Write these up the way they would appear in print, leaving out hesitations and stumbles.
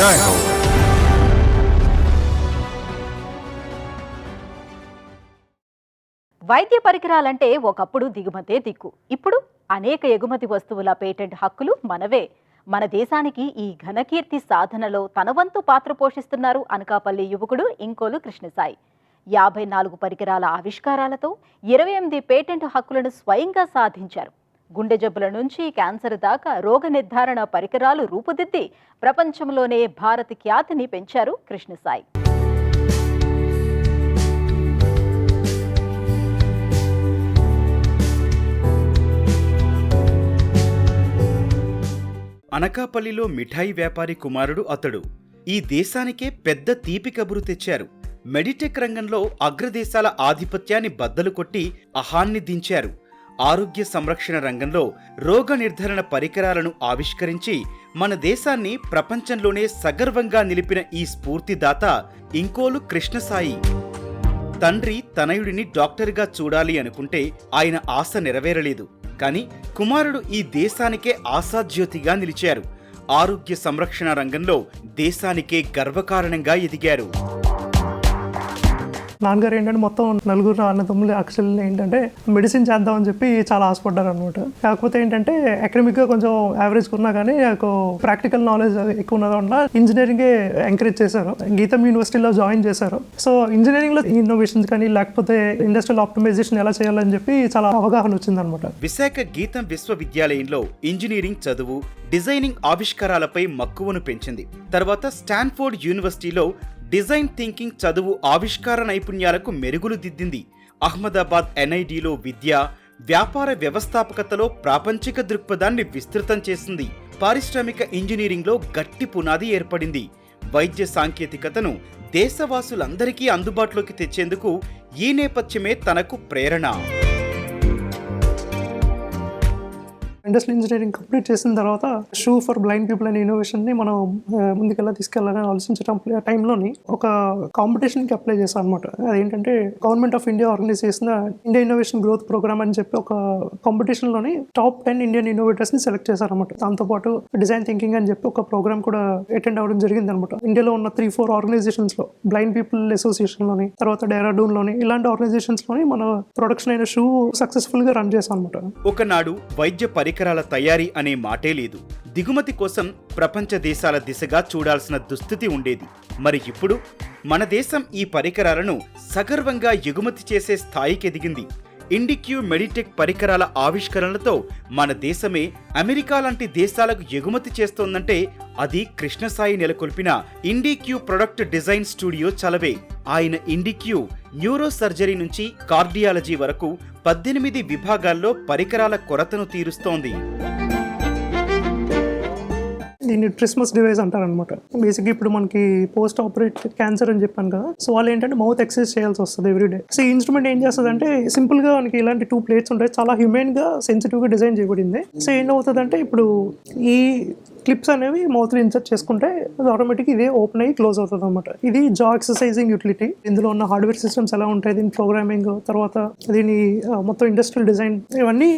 జై హో. వైద్య పరికరాలంటే ఒకప్పుడు దిగుమతే దిక్కు. ఇప్పుడు అనేక ఎగుమతి వస్తువుల పేటెంట్ హక్కులు మనవే. మన దేశానికి ఈ ఘనకీర్తి సాధనలో తన వంతు పాత్ర పోషిస్తున్నారు అనకాపల్లి యువకుడు ఇంకోలు కృష్ణసాయి. 54 పరికరాల ఆవిష్కారాలతో 28 పేటెంట్ హక్కులను స్వయంగా సాధించారు. గుండె జబ్బుల నుంచి క్యాన్సర్ దాకా రోగ నిర్ధారణ పరికరాలు రూపుదిద్ది ప్రపంచంలోనే భారత్ ఖ్యాతిని పెంచారు కృష్ణసాయి. అనకాపల్లిలో మిఠాయి వ్యాపారి కుమారుడు అతడు. ఈ దేశానికే పెద్ద తీపి కబురు తెచ్చారు. మెడిటెక్ రంగంలో అగ్రదేశాల ఆధిపత్యాన్ని బద్దలు కొట్టి అహాన్ని దించారు. ఆరోగ్య సంరక్షణ రంగంలో రోగ నిర్ధారణ పరికరాలను ఆవిష్కరించి మన దేశాన్ని ప్రపంచంలోనే సగర్వంగా నిలిపిన ఈ స్ఫూర్తిదాత ఇంకోలు కృష్ణసాయి. తండ్రి తనయుడిని డాక్టర్గా చూడాలి అనుకుంటే ఆయన ఆశ నెరవేరలేదు. కానీ కుమారుడు ఈ దేశానికే ఆశాజ్యోతిగా నిలిచారు. ఆరోగ్య సంరక్షణ రంగంలో దేశానికే గర్వకారణంగా ఎదిగారు. నాన్నగారు ఏంటంటే మొత్తం నలుగురు అన్నదమ్ములు యాక్చువల్లీ ఏంటంటే మెడిసిన్ చేద్దామని చెప్పి చాలా ఆశపడ్డారు అనమాట. కాకపోతే ఏంటంటే అకాడమిక్గా కొంచెం యావరేజ్ ఉన్నా కానీ నాకు ప్రాక్టికల్ నాలెడ్జ్ ఎక్కువ ఉన్నది వల్ల ఇంజనీరింగే ఎంకరేజ్ చేశారు. గీతం యూనివర్సిటీలో జాయిన్ చేశారు. సో ఇంజనీరింగ్లో ఇన్నోవేషన్స్ కానీ లేకపోతే ఇండస్ట్రియల్ ఆప్టిమైజేషన్ ఎలా చేయాలని చెప్పి చాలా అవగాహన వచ్చిందనమాట. విశాఖ గీతం విశ్వవిద్యాలయంలో ఇంజనీరింగ్ చదువు, డిజైనింగ్ ఆవిష్కారాలపై మక్కువను పెంచింది. తర్వాత స్టాన్ఫోర్డ్ యూనివర్సిటీలో డిజైన్ థింకింగ్ చదువు ఆవిష్కార నైపుణ్యాలకు మెరుగులు దిద్దింది. అహ్మదాబాద్ ఎన్ఐడిలో విద్య, వ్యాపార వ్యవస్థాపకతలో ప్రాపంచిక దృక్పథాన్ని విస్తృతం చేసింది. పారిశ్రామిక ఇంజనీరింగ్లో గట్టి పునాది ఏర్పడింది. వైద్య సాంకేతికతను దేశవాసులందరికీ అందుబాటులోకి తెచ్చేందుకు ఈ నేపథ్యమే తనకు ప్రేరణ. ఇండస్ట్రియల్ ఇంజనీరింగ్ కంప్లీట్ చేసిన తర్వాత షూ ఫర్ బ్లైండ్ పీపుల్ అనే ఇన్నోవేషన్ని మనం ముందుకెలా తీసుకెళ్లాలని ఆలోచించడం టైంలోని ఒక కాంపిటీషన్కి అప్లై చేశాను అనమాట. అదేంటంటే గవర్నమెంట్ ఆఫ్ ఇండియా ఆర్గనైజ్ చేసిన ఇండియా ఇన్నోవేషన్ గ్రోత్ ప్రోగ్రామ్ అని చెప్పి ఒక కాంపిటీషన్లోని టాప్ 10 ఇండియన్ ఇన్నోవేటర్స్ని సెలెక్ట్ చేశారనమాట. దాంతోపాటు డిజైన్ థింకింగ్ అని చెప్పి ఒక ప్రోగ్రామ్ కూడా అటెండ్ అవ్వడం జరిగింది అనమాట. ఇండియాలో ఉన్న 3-4 ఆర్గనైజేషన్స్లో, బ్లైండ్ పీపుల్ అసోసియేషన్లోని, తర్వాత డెహ్రాడూన్లోని, ఇలాంటి ఆర్గనైజేషన్స్లోని మన ప్రొడక్షన్ అయిన షూ సక్సెస్ఫుల్గా రన్ చేశాం అనమాట. ఒకనాడు వైద్య పరికరాల తయారీ అనే మాటే లేదు. దిగుమతి కోసం ప్రపంచ దేశాల దిశగా చూడాల్సిన దుస్థితి ఉండేది. మరి ఇప్పుడు మన దేశం ఈ పరికరాలను సగర్వంగా ఎగుమతి చేసే స్థాయికి ఎదిగింది. ఇండిక్యూ మెడిటెక్ పరికరాల ఆవిష్కరణలతో మన దేశమే అమెరికా లాంటి దేశాలకు ఎగుమతి చేస్తోందంటే అది కృష్ణసాయి నెలకొల్పిన ఇండిక్యూ ప్రొడక్ట్ డిజైన్ స్టూడియో చలవే. ఆయన ఇండిక్యూ న్యూరో సర్జరీ నుంచి కార్డియాలజీ వరకు 18 విభాగాల్లో పరికరాల కొరతను తీరుస్తోంది. దీన్ని ట్రిస్మస్ డివైస్ అంటారనమాట. బేసిక్గా ఇప్పుడు మనకి పోస్ట్ ఆపరేట్ క్యాన్సర్ అని చెప్పాను కదా, సో వాళ్ళు ఏంటంటే మౌత్ ఎక్సర్సైజ్ చేయాల్సి వస్తుంది ఎవ్రీడే. సో ఈ ఇన్స్ట్రుమెంట్ ఏం చేస్తుంది అంటే సింపుల్గా మనకి ఇలాంటి 2 ప్లేట్స్ ఉంటాయి, చాలా హ్యూమెన్గా సెన్సిటివ్గా డిజైన్ చేయబడింది. సో ఏమవుతుంది అంటే ఇప్పుడు ఈ క్లిప్స్ అనేవి మౌత్లో ఇన్సర్ట్ చేసుకుంటే అది ఆటోమేటిక్ ఇదే ఓపెన్ అయ్యి క్లోజ్ అవుతుంది అనమాట. ఇది జా ఎక్సర్సైజింగ్ యూటిలిటీ. ఇందులో ఉన్న హార్డ్వేర్ సిస్టమ్స్ ఎలా ఉంటాయి, దీని ప్రోగ్రామింగ్, తర్వాత దీని మొత్తం ఇండస్ట్రియల్ డిజైన్, ఇవన్నీ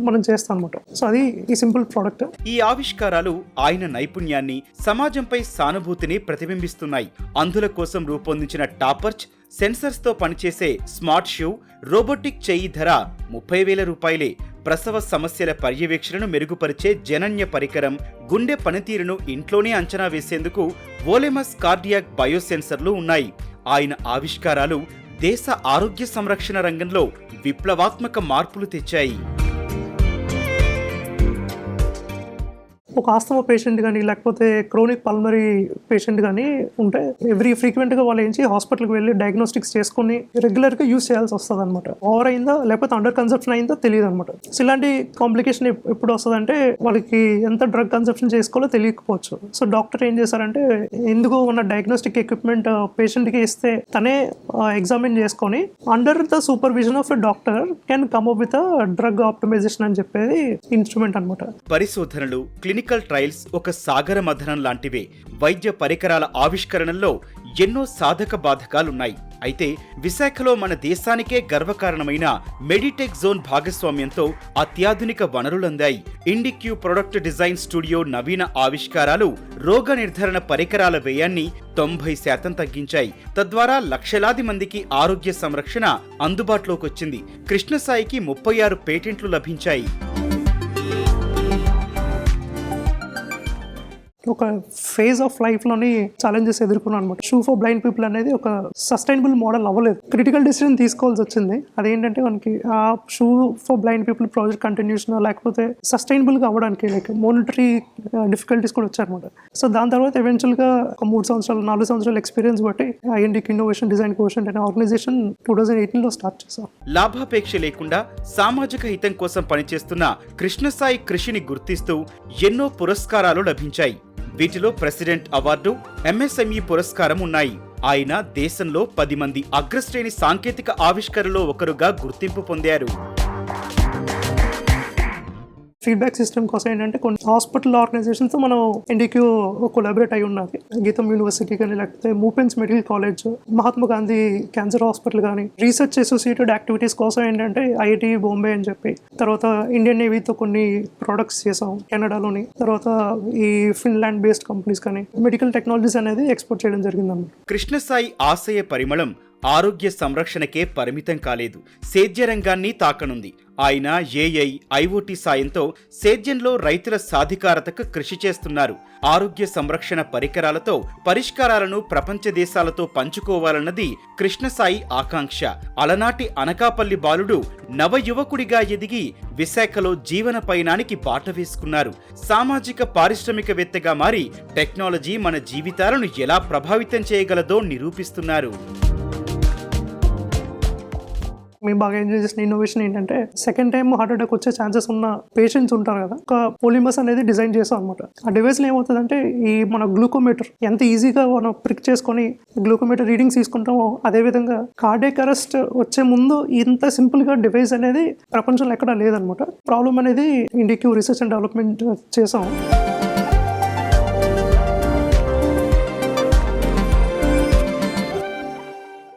మనం చేస్తాం అనమాట. సో అది ఈ సింపుల్ ప్రోడక్ట్. ఈ ఆవిష్కారాలు ఆయన నైపుణ్యాన్ని, సమాజంపై సానుభూతిని ప్రతిబింబిస్తున్నాయి. అంధుల కోసం రూపొందించిన టాపర్చ్ సెన్సర్స్ తో పనిచేసే స్మార్ట్ షూ, రోబోటిక్ చెయ్యి ధర 30,000 రూపాయలే. ప్రసవ సమస్యల పర్యవేక్షణను మెరుగుపరిచే జనన్య పరికరం, గుండె పనితీరును ఇంట్లోనే అంచనా వేసేందుకు వోలెమస్ కార్డియాక్ బయోసెన్సర్లు ఉన్నాయి. ఆయన ఆవిష్కారాలు దేశ ఆరోగ్య సంరక్షణ రంగంలో విప్లవాత్మక మార్పులు తెచ్చాయి. ఒక ఆస్తమా పేషెంట్ కానీ లేకపోతే క్రోనిక్ పల్మరీ పేషెంట్ కానీ ఉంటే ఫ్రీక్వెంట్గా వాళ్ళు ఏంచి హాస్పిటల్కి వెళ్ళి డయాగ్నోస్టిక్స్ చేసుకుని రెగ్యులర్గా యూజ్ చేయాల్సి వస్తుంది అనమాట. ఓవర్ అయిందా లేకపోతే అండర్ కన్సెప్షన్ అయిందో తెలియదు అనమాట. సో ఇలాంటి కాంప్లికేషన్ ఎప్పుడు వస్తుందంటే వాళ్ళకి ఎంత డ్రగ్ కన్సెప్షన్ చేసుకోవాలో తెలియకపోవచ్చు. సో డాక్టర్ ఏం చేశారంటే ఎందుకు ఉన్న డయాగ్నోస్టిక్ ఎక్విప్మెంట్ పేషెంట్కి ఇస్తే తనే ఎగ్జామిన్ చేసుకొని under the supervision of a doctor can come up with drug optimization అని చెప్పేది ఇన్స్ట్రుమెంట్ అనమాట. పరిశోధనలు, క్లినికల్ ట్రయల్స్ ఒక సాగర మథనం లాంటివే. వైద్య పరికరాల ఆవిష్కరణల్లో ఎన్నో సాధక బాధకాలున్నాయి. అయితే విశాఖలో మన దేశానికే గర్వకారణమైన మెడిటెక్ జోన్ భాగస్వామ్యంతో అత్యాధునిక వనరులందాయి. ఇండిక్యూ ప్రొడక్ట్ డిజైన్ స్టూడియో నవీన ఆవిష్కారాలు రోగ నిర్ధారణ పరికరాల వ్యయాన్ని 90% తగ్గించాయి. తద్వారా లక్షలాది మందికి ఆరోగ్య సంరక్షణ అందుబాటులోకొచ్చింది. కృష్ణసాయికి 36 పేటెంట్లు లభించాయి. ఒక ఫేజ్ ఆఫ్ లైఫ్లోని ఛాలెంజెస్ ఎదుర్కొన్నాను అనమాట. షూ ఫర్ బ్లైండ్ పీపుల్ అనేది ఒక సస్టైనబుల్ మోడల్ అవ్వలేదు. క్రిటికల్ డెసిషన్ తీసుకోవాల్సి వచ్చింది. అదేంటంటే మనకి ఆ shoe for blind people project continuation లేకపోతే సస్టైనబుల్గా అవ్వడానికి లైక్ మోనిటరీ డిఫికల్టీస్ కూడా వచ్చారనమాట. సో దాని తర్వాత ఎవెన్చువల్గా ఒక 3 సంవత్సరాలు 4 సంవత్సరాల ఎక్స్పీరియన్స్ బట్టి ఐఎన్డిక్ ఇన్నోవేషన్ డిజైన్ కోషన్ అనే ఆర్గనైజేషన్ 2018లో స్టార్ట్ చేశాం. లాభాపేక్ష లేకుండా సామాజిక హితం కోసం పనిచేస్తున్న కృష్ణసాయి కృషిని గుర్తిస్తూ ఎన్నో పురస్కారాలు లభించాయి. వీటిలో ప్రెసిడెంట్ అవార్డు, ఎంఎస్ఎంఈ పురస్కారం ఉన్నాయి. ఆయన దేశంలో 10 మంది అగ్రశ్రేణి సాంకేతిక ఆవిష్కరణలో ఒకరుగా గుర్తింపు పొందారు. ఫీడ్బ్యాక్ సిస్టమ్ కోసం ఏంటంటే కొన్ని హాస్పిటల్ ఆర్గనైజేషన్తో మనం ఎన్డీక్యూ కొలాబరేట్ అయి ఉన్నది. గీతం యూనివర్సిటీ కానీ లేకపోతే Moopens medical college, Mahatma Gandhi cancer hospital కానీ రీసెర్చ్ అసోసియేటెడ్ యాక్టివిటీస్ కోసం ఏంటంటే ఐఐటి బాంబే అని చెప్పి, తర్వాత ఇండియన్ నేవీతో కొన్ని ప్రొడక్ట్స్ చేసాం కెనడాలోని, తర్వాత ఈ ఫిన్లాండ్ బేస్డ్ కంపెనీస్ కానీ మెడికల్ టెక్నాలజీస్ అనేది ఎక్స్పోర్ట్ చేయడం జరిగిందన్నమాట. కృష్ణసాయి ఆశయ పరిమళం ఆరోగ్య సంరక్షణకే పరిమితం కాలేదు, సేద్య రంగాన్ని తాకనుంది. ఆయన ఏఐ, ఐఓటీ సాయంతో సేద్యంలో రైతుల సాధికారతకు కృషి చేస్తున్నారు. ఆరోగ్య సంరక్షణ పరికరాలతో పరిష్కారాలను ప్రపంచ దేశాలతో పంచుకోవాలన్నది కృష్ణసాయి ఆకాంక్ష. అలనాటి అనకాపల్లి బాలుడు నవయువకుడిగా ఎదిగి విశాఖలో జీవన పయనానికి బాట వేసుకున్నారు. సామాజిక పారిశ్రామికవేత్తగా మారి టెక్నాలజీ మన జీవితాలను ఎలా ప్రభావితం చేయగలదో నిరూపిస్తున్నారు. మేము బాగా ఎంజాయ్ చేసిన ఇన్నోవేషన్ ఏంటంటే సెకండ్ టైం హార్ట్ అటాక్ వచ్చే ఛాన్సెస్ ఉన్న పేషెంట్స్ ఉంటారు కదా, ఒక పోలిమర్స్ అనేది డిజైన్ చేస్తాం అనమాట. ఆ డివైస్లో ఏమవుతుందంటే ఈ మన గ్లూకోమీటర్ ఎంత ఈజీగా మనం ప్రిక్ చేసుకొని గ్లూకోమీటర్ రీడింగ్స్ తీసుకుంటామో అదేవిధంగా కార్డియాక్ అరెస్ట్ వచ్చే ముందు ఇంత సింపుల్గా డివైస్ అనేది ప్రపంచంలో ఎక్కడా లేదనమాట. ప్రాబ్లం అనేది ఇండిక్యూ రీసెర్చ్ అండ్ డెవలప్మెంట్ చేసాం.